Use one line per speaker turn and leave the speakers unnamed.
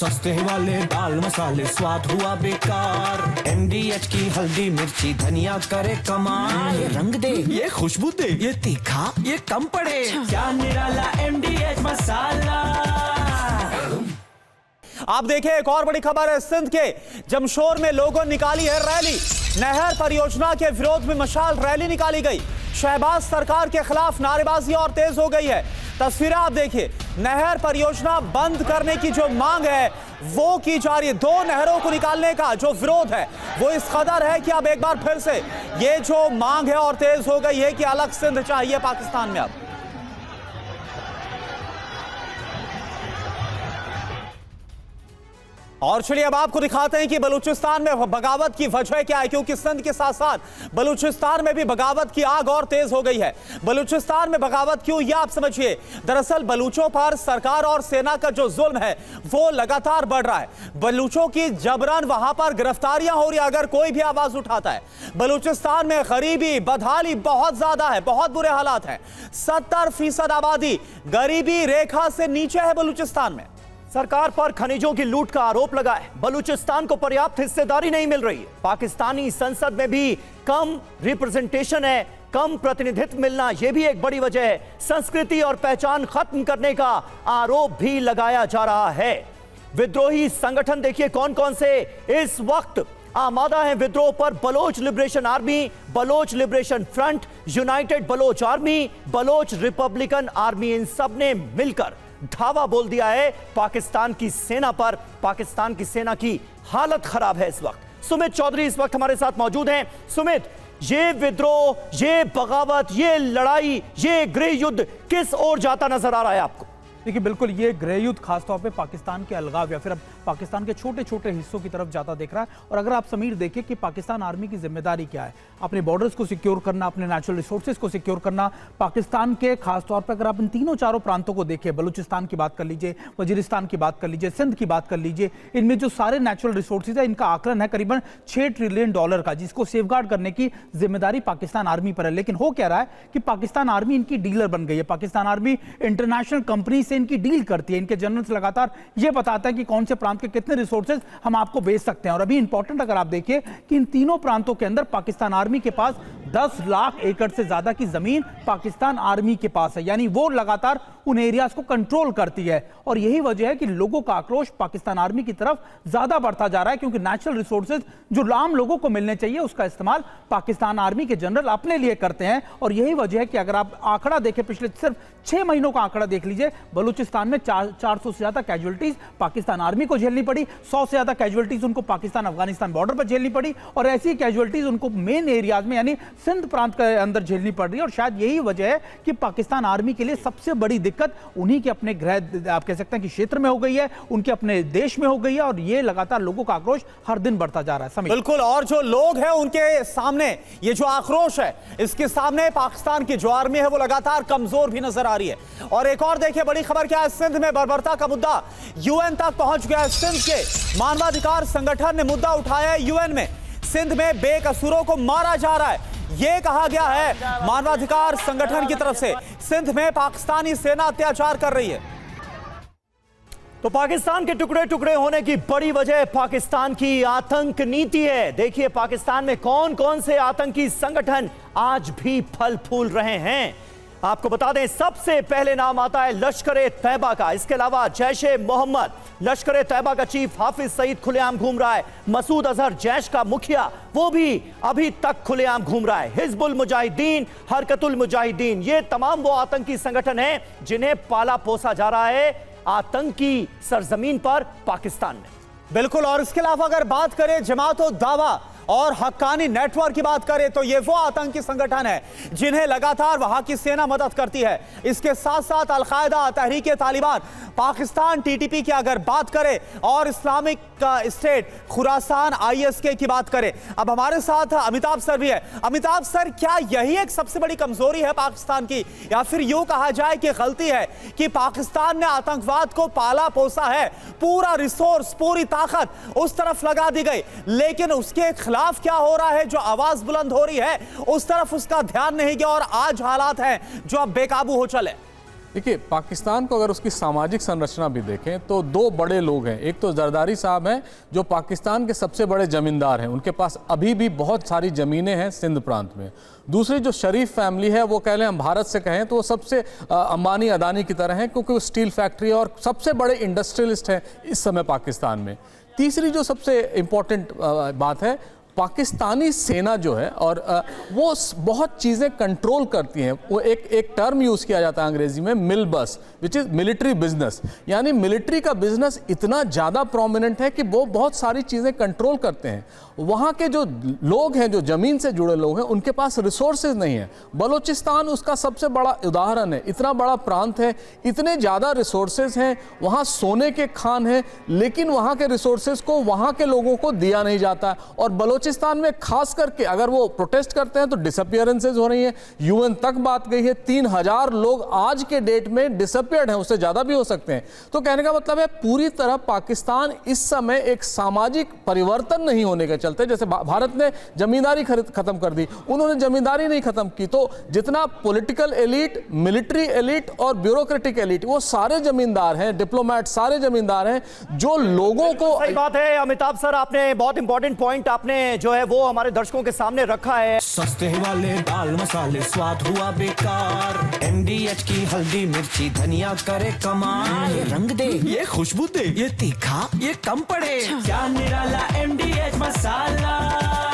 सस्ते वाले दाल मसाले स्वाद हुआ बेकार। MDH की हल्दी मिर्ची धनिया करे कमाल। ये रंग दे, ये खुशबू दे, ये तीखा, ये कम पड़े। क्या निराला MDH मसाला।
आप देखिए एक और बड़ी खबर है। सिंध के जमशोर में लोगों ने निकाली है रैली। नहर परियोजना के विरोध में मशाल रैली निकाली गई। शहबाज सरकार के खिलाफ नारेबाजी और तेज हो गई है। तस्वीरें आप देखिए, नहर परियोजना बंद करने की जो मांग है वो की जा रही है। दो नहरों को निकालने का जो विरोध है वो इस कदर है कि अब एक बार फिर से ये जो मांग है और तेज हो गई है कि अलग सिंध चाहिए पाकिस्तान में। अब और चलिए अब आपको दिखाते हैं कि बलूचिस्तान में बगावत की वजह क्या है, क्योंकि सिंध के साथ साथ बलूचिस्तान में भी बगावत की आग और तेज हो गई है। बलूचिस्तान में बगावत क्यों, यह आप समझिए। दरअसल बलूचों पर सरकार और सेना का जो जुल्म है वो लगातार बढ़ रहा है। बलूचों की जबरन वहां पर गिरफ्तारियां हो रही है अगर कोई भी आवाज उठाता है। बलूचिस्तान में गरीबी बदहाली बहुत ज्यादा है, बहुत बुरे हालात हैं। 70% आबादी गरीबी रेखा से नीचे है बलूचिस्तान में।
सरकार पर खनिजों की लूट का आरोप लगा है। बलूचिस्तान को पर्याप्त हिस्सेदारी नहीं मिल रही है। पाकिस्तानी संसद में भी कम रिप्रेजेंटेशन है, कम प्रतिनिधित्व मिलना यह भी एक बड़ी वजह है। संस्कृति और पहचान खत्म करने का आरोप भी लगाया जा रहा है। विद्रोही संगठन देखिए कौन कौन से इस वक्त आमादा है विद्रोह पर। Baloch Liberation Army, Baloch Liberation Front, United Baloch Army, Baloch Republican Army, इन सब ने मिलकर धावा बोल दिया है पाकिस्तान की सेना पर। पाकिस्तान की सेना की हालत खराब है इस वक्त। सुमित चौधरी इस वक्त हमारे साथ मौजूद हैं। सुमित, ये विद्रोह, ये बगावत, ये लड़ाई, ये गृह युद्ध किस ओर जाता नजर आ रहा है आपको?
देखिए बिल्कुल ये गृह युद्ध खासतौर पे पाकिस्तान के अलगाव या फिर अब पाकिस्तान के छोटे छोटे हिस्सों की तरफ जाता दिख रहा है। और अगर आप समीर देखिए कि पाकिस्तान आर्मी की जिम्मेदारी क्या है, अपने बॉर्डर्स को सिक्योर करना, अपने नेचुरल रिसोर्सेज को सिक्योर करना। पाकिस्तान के खासतौर पर अगर आप इन तीनों चारों प्रांतों को देखिए, बलूचिस्तान की बात कर लीजिए, वजीरिस्तान की बात कर लीजिए, सिंध की बात कर लीजिए, इनमें जो सारे नेचुरल रिसोर्सेज है इनका आकलन है करीबन $6 ट्रिलियन का, जिसको सेफगार्ड करने की जिम्मेदारी पाकिस्तान आर्मी पर है। लेकिन हो क्या रहा है कि पाकिस्तान आर्मी इनकी डीलर बन गई है। पाकिस्तान आर्मी इंटरनेशनल कंपनी से इनकी डील करती है। इनके जनरल्स लगातार ये बताते हैं कि कौन से प्रांत के कितने रिसोर्सेज हम आपको बेच सकते हैं। और अभी इंपॉर्टेंट अगर आप देखिए कि इन तीनों प्रांतों के अंदर पाकिस्तान आर्मी के पास 10 लाख एकड़ से ज्यादा की जमीन पाकिस्तान आर्मी के पास है। यानी वो लगातार उन एरियाज को कंट्रोल करती है। और यही वजह है कि लोगों का आक्रोश पाकिस्तान आर्मी की तरफ ज्यादा बढ़ता जा रहा है, क्योंकि नेचुरल रिसोर्सेज जो आम लोगों को मिलने चाहिए उसका इस्तेमाल पाकिस्तान आर्मी के जनरल अपने लिए करते हैं। और यही वजह है कि अगर आप आंकड़ा देखें, पिछले सिर्फ 6 महीनों का आंकड़ा देख लीजिए, बलूचिस्तान में 400 से ज्यादा कैजुअलिटीज पाकिस्तान आर्मी को झेलनी पड़ी। 100 से ज्यादा कैजुअलिटीज उनको पाकिस्तान अफगानिस्तान बॉर्डर पर झेलनी पड़ी। और ऐसी कैजुअलिटीज उनको मेन एरियाज में यानी सिंध प्रांत के अंदर झेलनी पड़ रही है। और शायद यही वजह है कि पाकिस्तान आर्मी के लिए सबसे बड़ी दिक्कत उन्हीं के अपने गृह आप कह सकते हैं कि क्षेत्र में हो गई है, उनके अपने देश में हो गई है। और ये लगातार लोगों का आक्रोश हर दिन बढ़ता जा रहा है।
बिल्कुल, और जो लोग हैं उनके सामने ये जो आक्रोश है, इसके सामने पाकिस्तान की जो आर्मी है वो लगातार कमजोर भी नजर आ रही है। और एक और देखिए बड़ी खबर क्या है, सिंध में बर्बरता का मुद्दा यूएन तक पहुंच गया है। सिंध के मानवाधिकार संगठन ने मुद्दा उठाया है यूएन में। सिंध में बेकसूरों को मारा जा रहा है, यह कहा गया है मानवाधिकार संगठन की तरफ से। सिंध में पाकिस्तानी सेना अत्याचार कर रही है।
तो पाकिस्तान के टुकड़े टुकड़े होने की बड़ी वजह पाकिस्तान की आतंक नीति है। देखिए पाकिस्तान में कौन कौन से आतंकी संगठन आज भी फल फूल रहे हैं। आपको बता दें, सबसे पहले नाम आता है लश्कर-ए तैयबा का। इसके अलावा जैश-ए मोहम्मद, लश्कर-ए तैयबा का चीफ हाफिज सईद खुलेआम घूम रहा है। मसूद अजहर जैश का मुखिया, वो भी अभी तक खुलेआम घूम रहा है। हिजबुल मुजाहिदीन, हरकतुल मुजाहिदीन, ये तमाम वो आतंकी संगठन हैं जिन्हें पाला पोसा जा रहा है आतंकी सरजमीन पर पाकिस्तान में।
बिल्कुल, और इसके अलावा अगर बात करें जमात-उद-दावा और हक्कानी नेटवर्क की बात करें तो ये वो आतंकी संगठन है जिन्हें लगातार वहां की सेना मदद करती है। इसके साथ साथ अल-कायदा, तहरीक-ए-तालिबान, पाकिस्तान टीटीपी की अगर बात करें और इस्लामिक स्टेट खुरासान ISK की बात करें। अब हमारे साथ अमिताभ सर भी है। अमिताभ सर, क्या यही एक सबसे बड़ी कमजोरी है पाकिस्तान की, या फिर यूं कहा जाए कि गलती है कि पाकिस्तान ने आतंकवाद को पाला पोसा है, पूरा रिसोर्स, पूरी ताकत उस तरफ लगा दी गई, लेकिन उसके खिलाफ क्या हो रहा है, जो आवाज बुलंद हो रही है उस तरफ उसका ध्यान नहीं गया और आज हालात हैं जो अब बेकाबू हो चले।
देखिए, पाकिस्तान को अगर उसकी सामाजिक संरचना भी देखें तो दो बड़े लोग हैं। एक तो जरदारी साहब हैं जो पाकिस्तान के सबसे बड़े जमींदार हैं, उनके पास अभी भी बहुत सारी ज़मीनें हैं सिंध प्रांत में। दूसरी जो शरीफ फैमिली है, वो कह लें हम भारत से कहें तो वो सबसे अंबानी अदानी की तरह हैं, क्योंकि वो स्टील फैक्ट्री और सबसे बड़े इंडस्ट्रियलिस्ट हैं इस समय पाकिस्तान में। तीसरी जो सबसे इम्पॉर्टेंट बात है, पाकिस्तानी सेना जो है और वो बहुत चीज़ें कंट्रोल करती हैं। वो एक टर्म यूज़ किया जाता है अंग्रेजी में, मिल बस, विच इज़ मिलिट्री बिजनेस। यानी मिलिट्री का बिजनेस इतना ज़्यादा प्रोमिनेंट है कि वो बहुत सारी चीज़ें कंट्रोल करते हैं। वहाँ के जो लोग हैं, जो ज़मीन से जुड़े लोग हैं, उनके पास रिसोर्सेज नहीं है। बलूचिस्तान उसका सबसे बड़ा उदाहरण है। इतना बड़ा प्रांत है, इतने ज़्यादा रिसोर्सेज हैं, वहाँ सोने के खान हैं, लेकिन वहाँ के रिसोर्सेज को वहाँ के लोगों को दिया नहीं जाता। और बलूचिस्तान में खास करके अगर वो प्रोटेस्ट करते हैं तो डिसअपियरेंसेज हो रही हैं। यूएन तक बात गई है, 3000 लोग आज के डेट में डिसअपियर्ड हैं, उससे ज़्यादा भी हो सकते हैं। तो कहने का मतलब है पूरी तरह पाकिस्तान इस समय एक सामाजिक परिवर्तन नहीं होने के चलते, जैसे भारत ने जमींदारी खत्म कर दी, उन्होंने जमींदारी नहीं खत्म की। तो जितना पॉलिटिकल एलिट, मिलिट्री एलिट और ब्यूरोक्रेटिक एलिट, वो सारे जमींदार हैं, डिप्लोमेट सारे जमींदार हैं जो लोगों को।
सही बात है अमिताभ सर, आपने बहुत इंपॉर्टेंट पॉइंट आपने जो है वो हमारे दर्शकों के सामने रखा है।
सस्ते वाले दाल मसाले स्वाद हुआ बेकार, एमडीएच की हल्दी मिर्ची धनिया करे कमाल। ये रंग दे, ये खुशबू दे, ये तीखा, ये कम पड़े, क्या निराला एमडीएच मसाला।